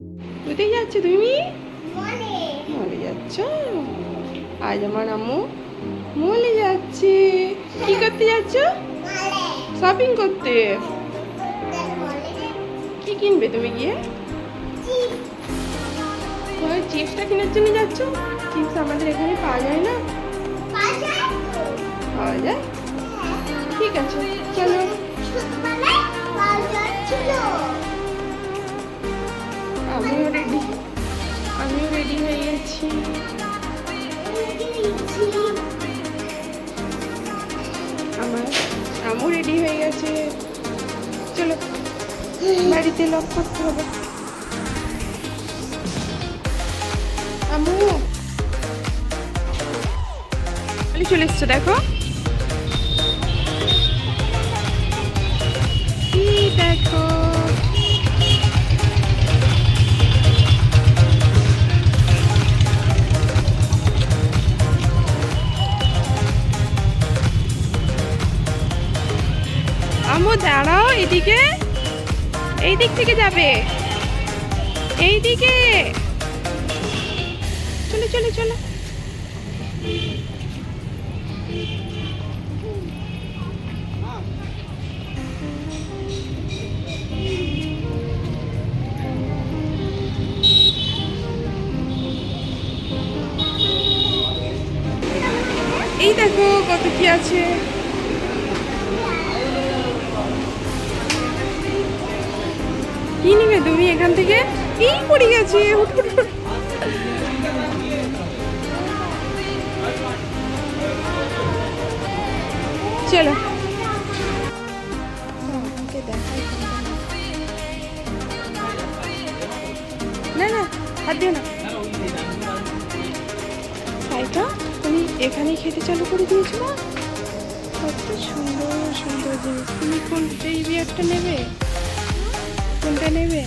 কোথায় যাচ্ছ তুমি? মলে যাচ্ছ? আজ আমার আম্মু মলে যাচ্ছে। কি করতে যাচ্ছ? শপিং করতে। কি কিনবে তুমি গিয়ে? তোমার চিপসটা কেনার জন্য যাচ্ছ? চিপস আমাদের এখানে পাওয়া যায় না। পাওয়া যায়? ঠিক আছে, চলো। আমিও রেডি হয়ে গেছি। আমও রেডি হয়ে গেছে। চলো, বাড়িতে লক করতে হবে। আমু চলে এসছো, দেখো কি দেখো। আমু দাঁড়াও, এদিকে, এই দিক থেকে যাবে, এই দিকে। চলো চলো চলো। এই দেখো কত কি আছে। কি নিবে তুমি এখান থেকে? এই পড়ে গেছে। চলো, না না হাত দিও না। সাইটা তুমি এখানেই খেতে চালু করে দিয়েছো না? কত সুন্দর সুন্দর জিনিস। তুমি কোনটা, এই বিয়ারটা নেবে? কোনটা নেবে?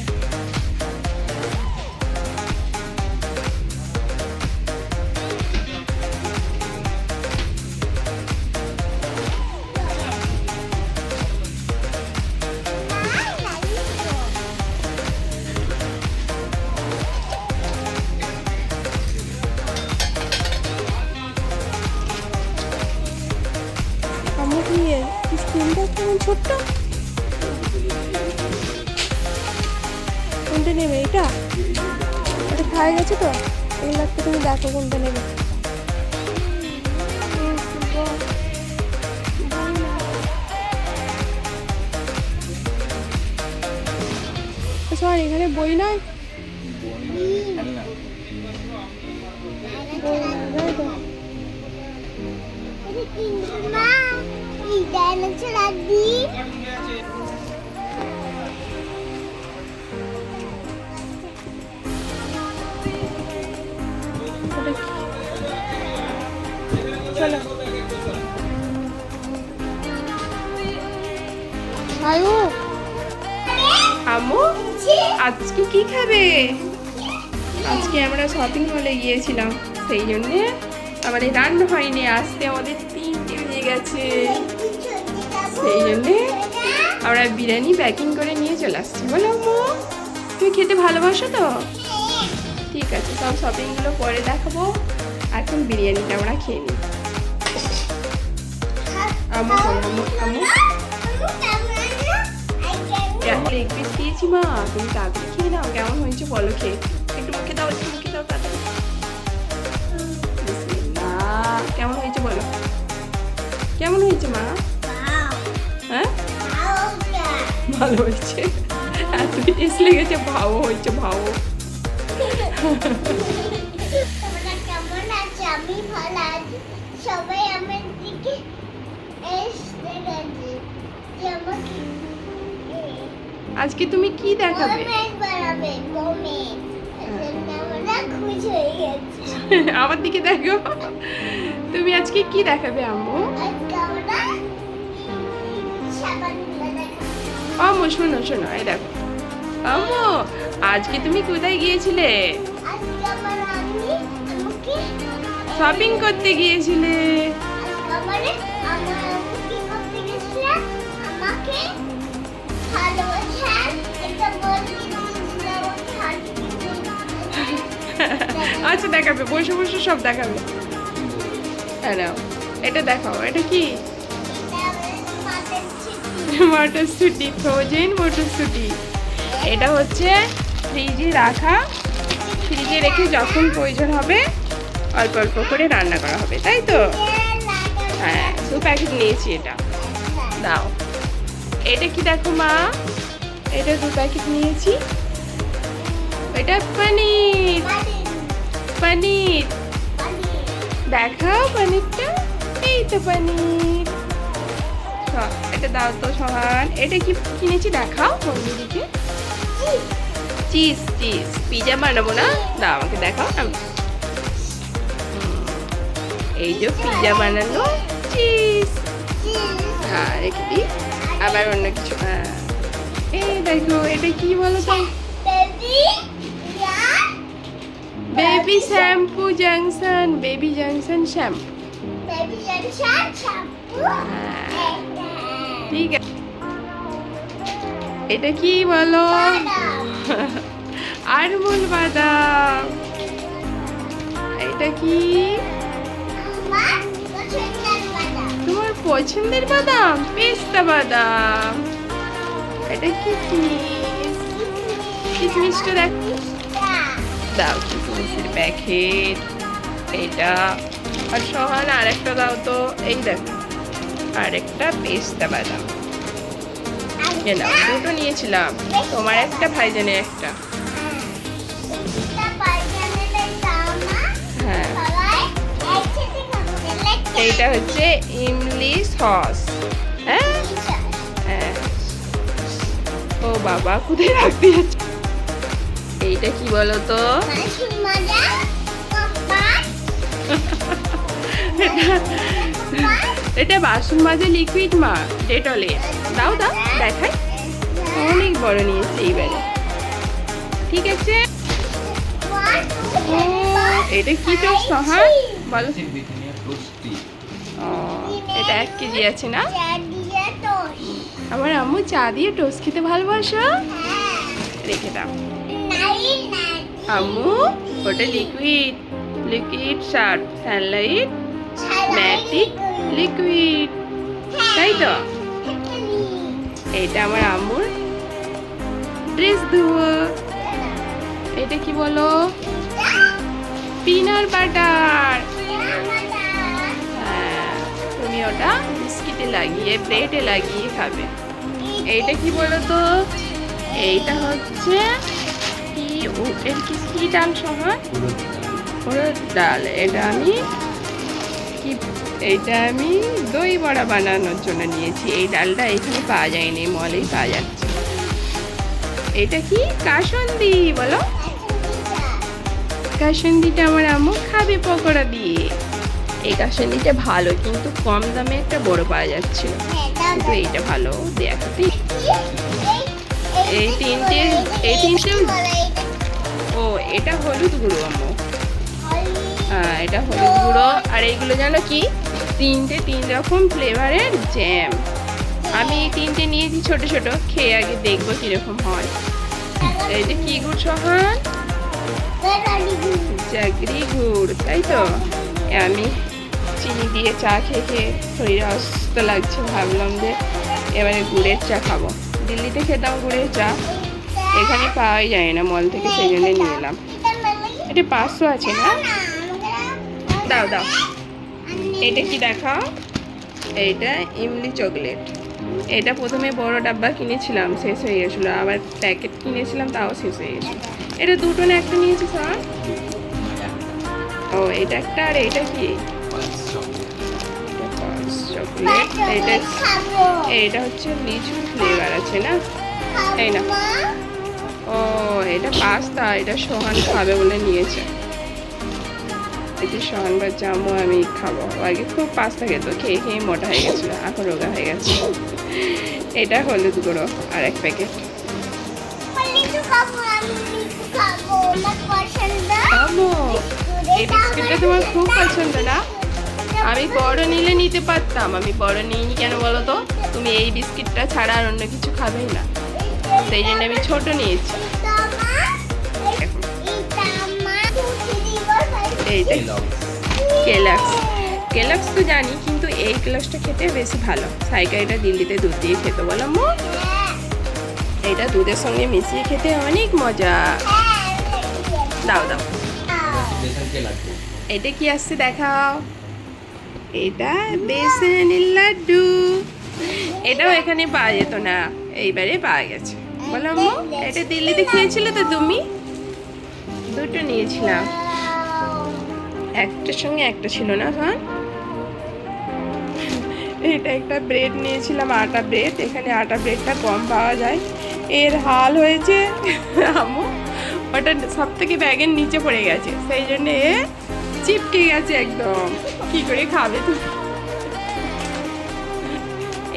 আমার বিয়ে স্ক্রিনটা কেমন ছোট্ট। কোনটা নেবে? এটা এটা খাওয়া গেছে তো, এই লাগতে তুমি দেখো কোনটা নেবে। সরি, এখানে বই নয়। চলো আয়ু। আম্মু আজকে কি খাবে? আজকে আমরা শপিং মলে গিয়েছিলাম, সেই জন্যে আমাদের রান্না হয়নি। আসতে আমাদের 3টে বেজে গেছে, সেই জন্যে আমরা বিরিয়ানি প্যাকিং করে নিয়ে চলে আসছি। বলো আম্মু, তুমি খেতে ভালোবাসো তো? ঠিক আছে, সব শপিংগুলো পরে দেখাবো, এখন বিরিয়ানিটা আমরা খেয়ে নিই। আম্মু আম্মু আম্মু লেগ পিস দিয়েছি মা, তুমি তাড়াতাড়ি খেয়ে নাও। কেমন হয়েছে বলো, খেয়ে একটু মুখে দাও, একটু মুখে দাও তাড়াতাড়ি। কেমন হয়েছে বলো, কেমন হয়েছে মা? হ্যাঁ ভালো হয়েছে। এত টেস্ট লেগেছে, ভাও হয়েছে, ভাও। আমি ভালো আছি, সবাই আমার দিকে এসে গেছে। আজকে তুমি কি দেখাবে? আমার দিকে দেখো, তুমি আজকে কি দেখাবে আম্মু? আম্মু শোনো শোনো, এই দেখো আম্মু, আজকে তুমি কোথায় গিয়েছিলে? শপিং করতে গিয়েছিলে। ভালোবাসা একটা বল দিয়েছিলাম। আচ্ছা দেখাবে, বসে বসে সব দেখাবে। হ্যাঁ নাও, এটা দেখাও, এটা কি? মটরশুঁটি, ফ্রোজেন মটরশুঁটি। এটা হচ্ছে ফ্রিজে রাখা, ফ্রিজে রেখে যখন প্রয়োজন হবে অল্প অল্প করে রান্না করা হবে, তাই তো? হ্যাঁ, 2 প্যাকেট নিয়েছি এটা। দাও, এটা কি দেখো মা, এটা 2 প্যাকেট নিয়েছি। এটা পনির, পনির দেখাও পনিরটা, এই তো পনির। এটা দাও তো সোহান, এটা কি কিনেছি দেখাও বন্ধুদিকে। চিজ, চিজ পিজা বানাবো না, দাও আমাকে দেখাও। এই যে পিজা বানানো চিজ। হ্যাঁ রেখে দিই, আবার অন্য কিছু। হ্যাঁ এই দেখো, এটা কি বলো তো? Baby shampoo junction, baby junction shampoo. ঠিক আছে, এটা কি বলো? আরমুল বাদাম। এটা কি তোমার পছন্দের বাদাম? পেস্তা বাদাম। এটা কি কিশমিশটা দেখো, দাও কিশমিশের প্যাকেট এটা। আর সোহান আর একটা দাও তো, এই দেখো আর একটা পেস্তা বাদাম। না, দুটো নিয়েছিলাম, তোমার একটা ভাইজানের একটা। হ্যাঁ, এইটা হচ্ছে ইমলি সস। হ্যাঁ হ্যাঁ, ও বাবা কোথায় রাখতে যাচ্ছে? এইটা কি বলো তো? এটা বাসন মাজা লিকুইড মা, ডেটলে। দাও দাও দেখাই, অনেক বড় নিয়েছে এইবারে। ঠিক আছে, ও এটা কি টোস্ট সোহান বলো? ও এটা 1 কেজি আছে না? আমার আম্মু চা দিয়ে টোস্ট খেতে ভালোবাসো, রেখে দাও। আম্মু ওটা liquid, liquid Surf, Sunlight Matic liquid, তাই তো? এটা আমার আম্মুর ড্রেস ধোয়া। এটা কি বলো? Peanut butter. হ্যাঁ, তুমি ওটা বিস্কিটে লাগিয়ে, ব্রেডে লাগিয়ে খাবে। এইটা কি বলো তো? এইটা হচ্ছে কি, এর কি ডাল সোহান? উড়দ ডাল। এটা আমি কি, এইটা আমি দই বড়া বানানোর জন্য নিয়েছি। এই ডালটা এখানে পাওয়া যায়নি, মলেই পাওয়া যাচ্ছে। এটা কি? কাসুন্দি বলো। কাসুন্দিটা আমার আম্মু খাবে পকোড়া দিয়ে। এই কাসুন্দিটা ভালো, কিন্তু কম দামে একটা বড় পাওয়া যাচ্ছিল, কিন্তু এইটা ভালো দেখাতে। এই তিনটে ও এটা হলুদ গুঁড়ো আম্মু। হ্যাঁ এটা হলুদ গুঁড়ো। আর এইগুলো জানো কি? 3 রকম ফ্লেভারের জ্যাম। আমি এই 3টে নিয়েছি ছোট ছোট, খেয়ে আগে দেখবো কিরকম হয়। এই যে কি গুড় সোহান? জাগরি গুড়, তাই তো? আমি চিনি দিয়ে চা খেয়ে খেয়ে শরীরে অসুস্থ লাগছে, ভাবলাম যে এবারে গুড়ের চা খাবো। দিল্লিতে খেতাম গুড়ের চা, এখানে পাওয়াই যায় না মল থেকে, সেই জন্য নিয়ে এলাম। এটা 500 আছে না? দাও দাও, এটা কি দেখাও? এইটা ইমলি চকলেট। এটা প্রথমে বড় ডাব্বা কিনেছিলাম, শেষ হয়ে গেছিলো, আবার প্যাকেট কিনেছিলাম, তাও শেষ হয়ে গেছিলো। এটা দুটো না একটা নিয়েছি স্যার? ও এটা একটা, আর এটা কি? চকলেট। এটা হচ্ছে লিচু ফ্লেভার আছে না, এই না? ও এটা পাস্তা, এটা সোহান খাবে বলে নিয়েছে। দেখি সোহান বা জামু আমি খাবো। আগে খুব পাস্তা খেত, খেয়ে খেয়ে মোটা হয়ে গেছিলো, এখন রোগা হয়ে গেছে। এটা হলুদ গুঁড়ো আর 1 প্যাকেট। এই বিস্কিটটা তোমার খুব পছন্দ না? আমি বড় নিলে নিতে পারতাম, আমি বড় নিইনি কেন বলো তো? তুমি এই বিস্কিটটা ছাড়া আর অন্য কিছু খাবেই না, সেই জন্য আমি ছোট নিয়েছি। এইটা কেলক্স। কেলক্স তো জানি, কিন্তু এই কেলক্সটা খেতে বেশি ভালো। সাইকা এটা দিল্লিতে দুধ দিয়ে খেতে, বলো আম্মু? এটা দুধের সঙ্গে মিশিয়ে খেতে অনেক মজা। দাও দাও, এটা কি আসছে দেখাও। এটা বেসনের লাড্ডু। এটাও এখানে পাওয়া যেত না, এইবারে পাওয়া গেছে, বলো আম্মু? এটা দিল্লিতে খেয়েছিলে তো তুমি? দুটো নিয়েছিলাম, একটার সঙ্গে একটা ছিল না। হ্যাঁ, এটা একটা ব্রেড নিয়েছিলাম, আটা ব্রেড। এখানে আটা ব্রেডটা কম পাওয়া যায়, এর হাল হয়েছে আম্মু। ওটা সব থেকে ব্যাগের নিচে পড়ে গেছে, সেই জন্য এ চিপকে গেছে একদম। কি করে খাবে তুমি?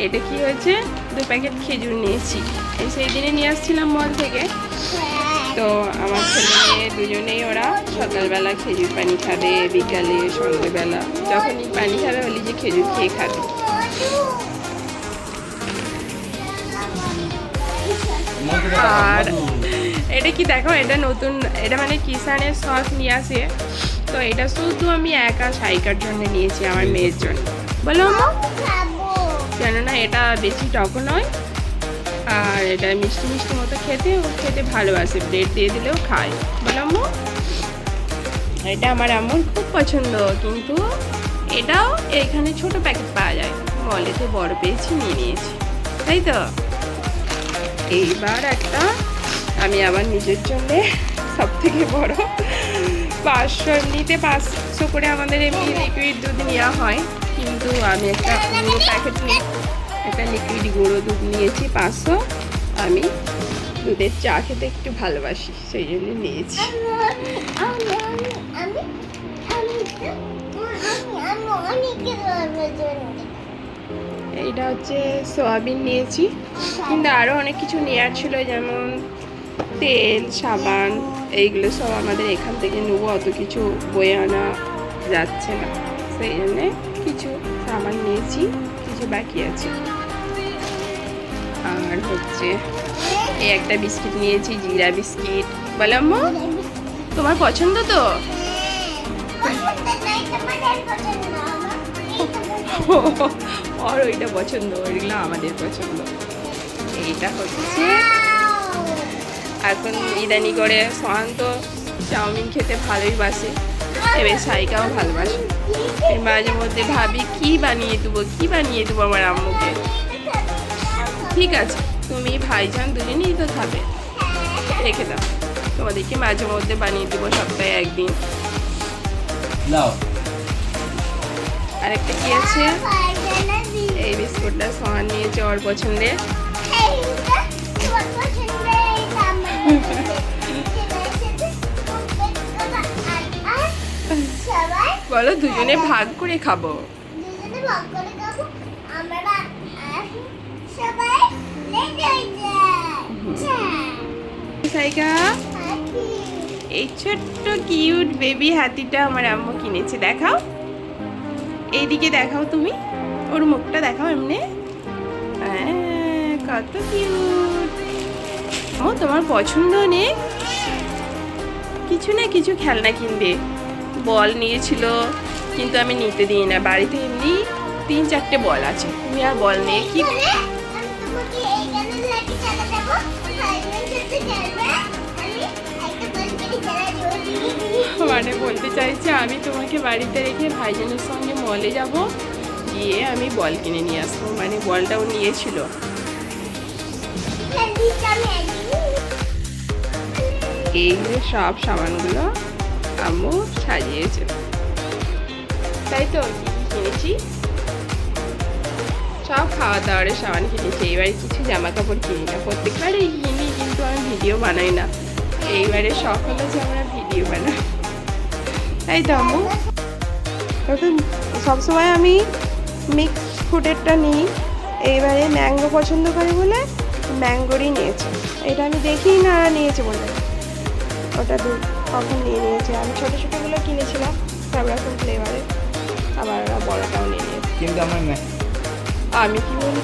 এটা কি হয়েছে, 2 প্যাকেট খেজুর নিয়েছি। এই সেই দিনে নিয়ে আসছিলাম মল থেকে। তো আমার ছেলে মেয়ে দুজনেই ওরা সকালবেলা খেজুর পানি খাবে, বিকালে সন্ধ্যেবেলা যখনই পানি খাবে বলি যে খেজুর খেয়ে খাবে। আর এটা কি দেখো, এটা নতুন, এটা মানে কিষানের সস নিয়ে আসে। তো এটা শুধু আমি একা সাইকার জন্য নিয়েছি, আমার মেয়ের জন্য, বলো আম্মু? কেননা এটা বেশি টক নয়, আর এটা মিষ্টি মিষ্টি মতো খেতে, ও খেতে ভালোবাসে। ব্রেড দিয়ে দিলেও খায়, বলো আম্মু? এটা আমার আম্মুর খুব পছন্দ, কিন্তু এটাও এখানে ছোট প্যাকেট পাওয়া যায়, মলেতে বড় পেয়েছি, নিয়ে নিয়েছি, তাই তো। এইবার একটা আমি আবার নিজের জন্যে সব থেকে বড় 500, এমনিতে 500 করে আমাদের এমনি লিকুইড দুধ নেওয়া হয়, কিন্তু আমি একটা গুঁড়ো প্যাকেট নিই, একটা লিকুইড গুঁড়ো দুধ নিয়েছি 500। আমি দুধের চা খেতে একটু ভালোবাসি, সেই জন্য নিয়েছি। এইটা হচ্ছে সোয়াবিন নিয়েছি, কিন্তু আরও অনেক কিছু নেওয়ার ছিল, যেমন তেল, সাবান, এইগুলো সব আমাদের এখান থেকে নেবো, অত কিছু বয়ে আনা যাচ্ছে না, সেই জন্যে কিছু সাবান নিয়েছি, কিছু বাকি আছে। আর হচ্ছে এই একটা বিস্কিট নিয়েছি, জিরা বিস্কিট, বলো আম্মু? তোমার পছন্দ তো? আর ওইটা পছন্দ, ওইগুলো আমাদের পছন্দ। এইটা হচ্ছে এখন ইদানি করে সোহান তো চাউমিন খেতে ভালোই বাসে, এবার সাইকাও ভালোবাসে। মাঝে মধ্যে ভাবি কি বানিয়ে দেবো আমার আম্মুকে। ঠিক আছে, তুমি ভাইজান দুজনেই তো খাবে, রেখে দাও, তোমাদেরকে মাঝে মধ্যে বানিয়ে দেবো, সপ্তাহে একদিন। আরেকটা কি আছে, এই বিস্কুটটা সোহান নিয়েছে ওর পছন্দের। বলো, দুজনে ভাগ করে খাবো। সাইকা, এই ছোট্ট কিউট বেবি হাতিটা আমার আম্মু কিনেছে, দেখাও, এইদিকে দেখাও, তুমি ওর মুখটা দেখাও, এমনি কত কিউট। ও তোমার পছন্দ নেই? কিছু না কিছু খেলনা কিনবে। বল নিয়েছিল, কিন্তু আমি নিতে দিই না, বাড়িতে এমনি 3-4টে বল আছে, তুমি আর বল নিয়ে কি। মানে বলতে চাইছে আমি তোমাকে বাড়িতে রেখে ভাইজানের সঙ্গে মলে যাব, গিয়ে আমি বল কিনে নিয়ে আসবো, মানে বলটাও নিয়েছিল। এই যে সব সামানগুলো আম্মু সাজিয়েছে, তাই তো। কিনেছি সব খাওয়া দাওয়ারের সামান কিনেছি, এইবারে কিছু জামা কাপড় কিনি না, প্রত্যেকবারই কিনি, কিন্তু আমি ভিডিও বানাই না। এইবারে শখ হলো যে আমরা ভিডিও বানাই, তাই তো আম্মু। সবসময় আমি মিক্স ফ্রুটেরটা নিই, এইবারে ম্যাঙ্গো পছন্দ করে বলে ম্যাঙ্গোরই নিয়েছে। এটা আমি দেখি না নিয়েছে বলে, ওটা কখন নিয়েছে। আমি ছোটো ছোটোগুলো কিনেছিলাম সব রকম ফ্লেভারে, আবার ওরা বড়টাও নিয়ে নিয়েছে। কিন্তু আমি কি বলি,